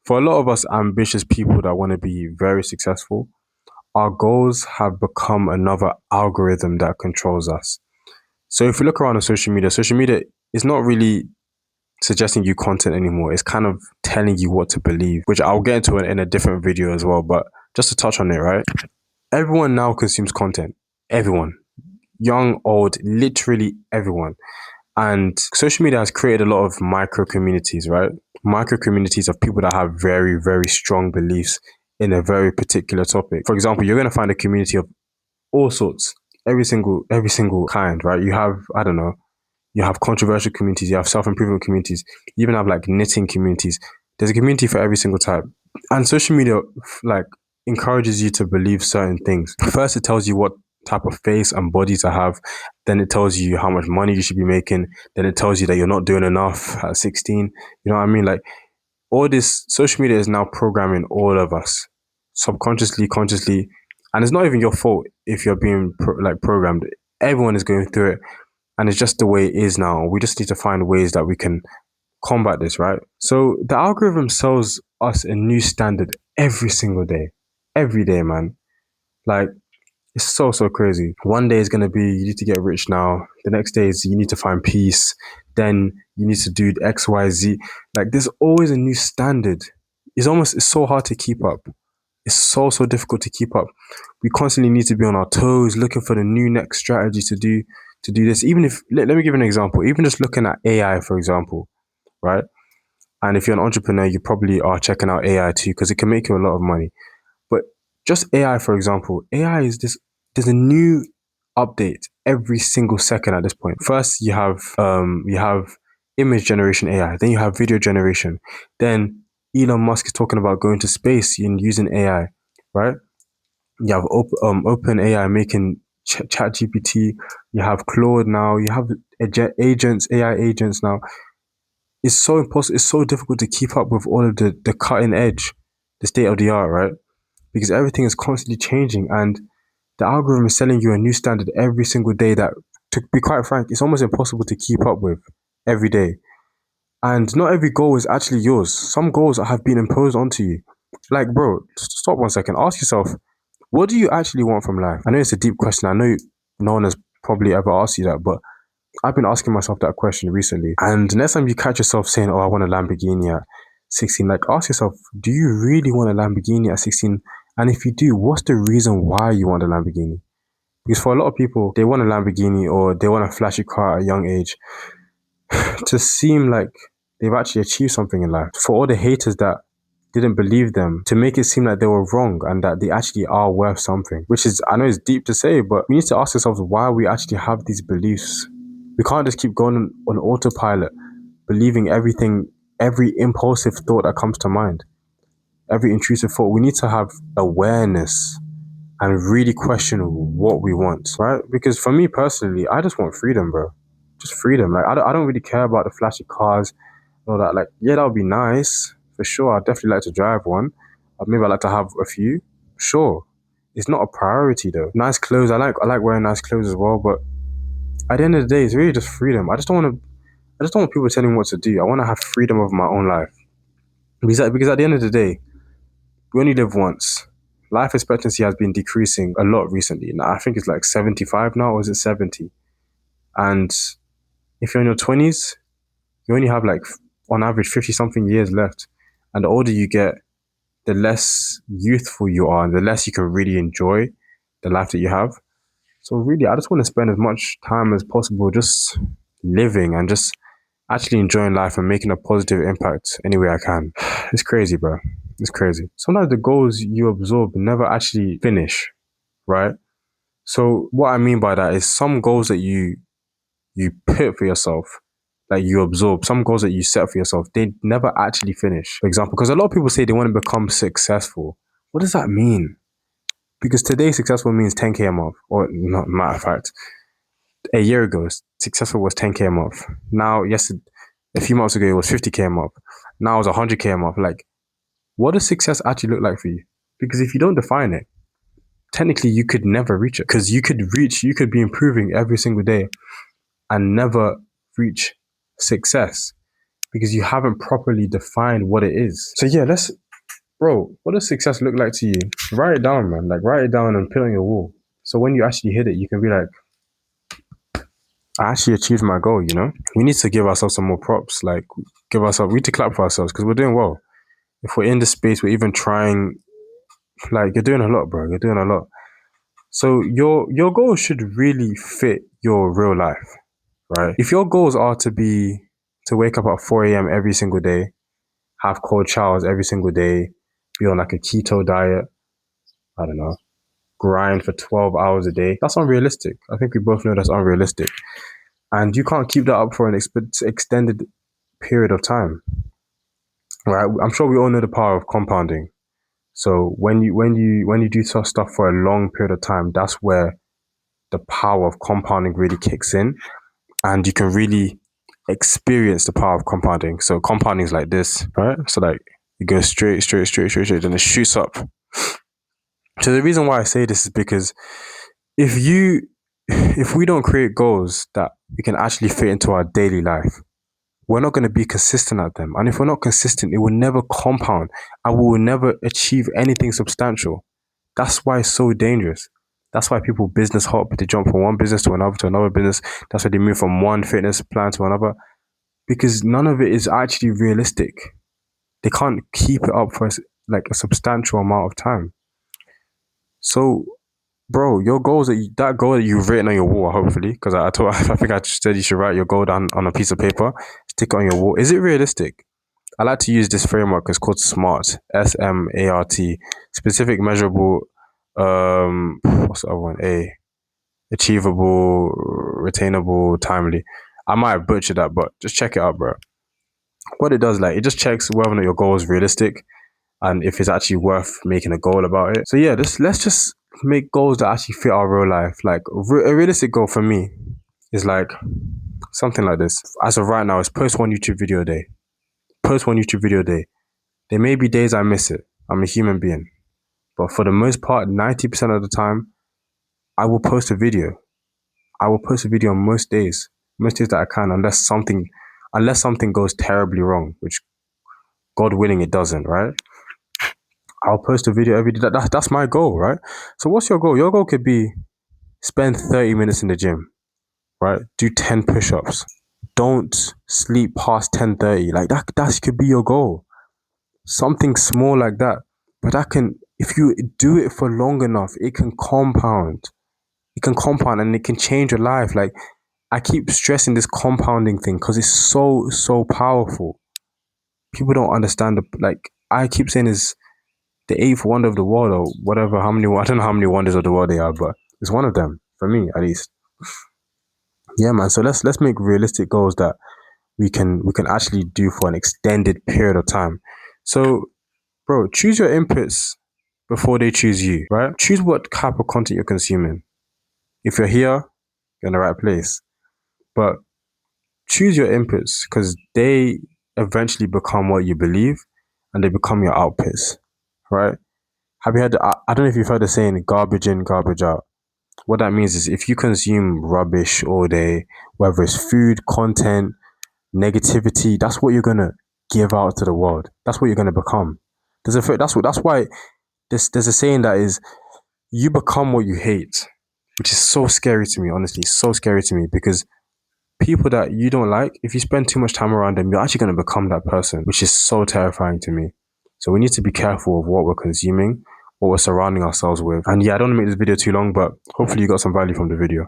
For a lot of us ambitious people that want to be very successful, our goals have become another algorithm that controls us. So if you look around on social media is not really suggesting you content anymore. It's kind of telling you what to believe, which I'll get into in a different video as well. But just to touch on it, right? Everyone now consumes content. Everyone, young, old, literally everyone. And social media has created a lot of micro communities, right? Micro communities of people that have very, very strong beliefs in a very particular topic. For example, you're going to find a community of all sorts, every single kind, right? You have, I don't know, you have controversial communities, you have self-improvement communities, you even have like knitting communities. There's a community for every single type. And social media like encourages you to believe certain things. First, it tells you what type of face and body to have. Then it tells you how much money you should be making. Then it tells you that you're not doing enough at 16. You know what I mean? Like all this social media is now programming all of us subconsciously, consciously, and it's not even your fault if you're being programmed. Everyone is going through it, and it's just the way it is now. We just need to find ways that we can combat this, right? So the algorithm sells us a new standard every day, man. Like it's so crazy. One day is gonna be you need to get rich now. The next day is you need to find peace. Then you need to do X, Y, Z. Like there's always a new standard. It's so hard to keep up. It's so difficult to keep up. We constantly need to be on our toes, looking for the new next strategy to do this. Even if let me give an example. Even just looking at AI, for example, right? And if you're an entrepreneur, you probably are checking out AI too because it can make you a lot of money. But just AI, for example, AI is this. There's a new update every single second at this point. First, you have image generation AI. Then you have video generation. Then Elon Musk is talking about going to space and using AI, right? You have Open AI making Chat GPT. You have Claude now. You have agents, AI agents now. It's so impossible. It's so difficult to keep up with all of the cutting edge, the state of the art, right? Because everything is constantly changing, and the algorithm is selling you a new standard every single day that, to be quite frank, it's almost impossible to keep up with every day. And not every goal is actually yours. Some goals have been imposed onto you. Like, bro, stop 1 second. Ask yourself, what do you actually want from life? I know it's a deep question. I know no one has probably ever asked you that, but I've been asking myself that question recently. And next time you catch yourself saying, "Oh, I want a Lamborghini at 16," like ask yourself, do you really want a Lamborghini at 16? And if you do, what's the reason why you want a Lamborghini? Because for a lot of people, they want a Lamborghini or they want a flashy car at a young age to seem like they've actually achieved something in life. For all the haters that didn't believe them, to make it seem like they were wrong and that they actually are worth something, which is, I know it's deep to say, but we need to ask ourselves why we actually have these beliefs. We can't just keep going on autopilot, believing everything, every impulsive thought that comes to mind, every intrusive thought. We need to have awareness and really question what we want, right? Because for me personally, I just want freedom, bro. Just freedom. Like, I don't really care about the flashy cars and all that. Like, yeah, that would be nice for sure. I'd definitely like to drive one. Maybe I'd like to have a few. Sure. It's not a priority though. Nice clothes. I like wearing nice clothes as well, but at the end of the day, it's really just freedom. I just don't want people telling me what to do. I want to have freedom of my own life. Because at the end of the day, we only live once. Life expectancy has been decreasing a lot recently. Now I think it's like 75 now, or is it 70? And if you're in your 20s, you only have like on average 50 something years left. And the older you get, the less youthful you are and the less you can really enjoy the life that you have. So really, I just want to spend as much time as possible just living and just actually enjoying life and making a positive impact any way I can. It's crazy, bro. It's crazy. Sometimes the goals you absorb never actually finish, right? So what I mean by that is some goals that you put for yourself, like you absorb, some goals that you set for yourself, they never actually finish. For example, because a lot of people say they want to become successful. What does that mean? Because today successful means 10K a month, or not matter of fact, a year ago successful was 10K a month. Now, yes, a few months ago it was 50K a month. Now it's 100K a month. Like, what does success actually look like for you? Because if you don't define it, technically you could never reach it. Because you could be improving every single day and never reach success. because you haven't properly defined what it is. So yeah, bro, what does success look like to you? Write it down, man. Like, write it down and put it on your wall. So when you actually hit it, you can be like, I actually achieved my goal, you know? We need to give ourselves some more props. Like, we need to clap for ourselves because we're doing well. If we're in this space, we're even trying, like, you're doing a lot, bro. You're doing a lot. So your goals should really fit your real life, right? If your goals are to wake up at 4 a.m. every single day, have cold showers every single day, be on like a keto diet, I don't know, grind for 12 hours a day, that's unrealistic. I think we both know that's unrealistic. And you can't keep that up for an extended period of time, right? I'm sure we all know the power of compounding. So when you do stuff for a long period of time, that's where the power of compounding really kicks in, and you can really experience the power of compounding. So compounding is like this, right? So like it goes straight, then it shoots up. So the reason why I say this is because if we don't create goals that we can actually fit into our daily life, we're not going to be consistent at them. And if we're not consistent, it will never compound and we will never achieve anything substantial. That's why it's so dangerous. That's why people business hop. They jump from one business to another business. That's why they move from one fitness plan to another, because none of it is actually realistic. They can't keep it up for like a substantial amount of time. So, bro, your goals that goal that you've written on your wall, hopefully, because I think I said you should write your goal down on a piece of paper, stick it on your wall. Is it realistic? I like to use this framework. It's called SMART, SMART, specific, measurable, what's the other one? Achievable, retainable, timely. I might have butchered that, but just check it out, bro. What it does, like, it just checks whether or not your goal is realistic and if it's actually worth making a goal about it. So yeah, let's just make goals that actually fit our real life. Like a realistic goal for me is like something like this. As of right now, it's post one YouTube video a day. Post one YouTube video a day. There may be days I miss it. I'm a human being. But for the most part, 90% of the time, I will post a video. I will post a video on most days that I can, unless something goes terribly wrong, which God willing it doesn't, right? I'll post a video every day. That's my goal, right? So what's your goal? Your goal could be spend 30 minutes in the gym, right? Do 10 push-ups. Don't sleep past 10:30. Like that could be your goal. Something small like that. But if you do it for long enough, it can compound. It can compound and it can change your life. Like, I keep stressing this compounding thing because it's so powerful. People don't understand I keep saying is the eighth wonder of the world or whatever. I don't know how many wonders of the world they are, but it's one of them for me at least. Yeah, man. So let's make realistic goals that we can actually do for an extended period of time. So, bro, choose your inputs before they choose you, right? Choose what type of content you're consuming. If you're here, you're in the right place. But choose your inputs because they eventually become what you believe and they become your outputs, right? Have you heard, I don't know if you've heard the saying garbage in, garbage out. What that means is if you consume rubbish all day, whether it's food, content, negativity, that's what you're going to give out to the world. That's what you're going to become. That's why there's a saying that is you become what you hate, which is so scary to me, honestly, so scary to me because people that you don't like, if you spend too much time around them, you're actually going to become that person, which is so terrifying to me. So we need to be careful of what we're consuming, what we're surrounding ourselves with. And yeah, I don't want to make this video too long, but hopefully you got some value from the video.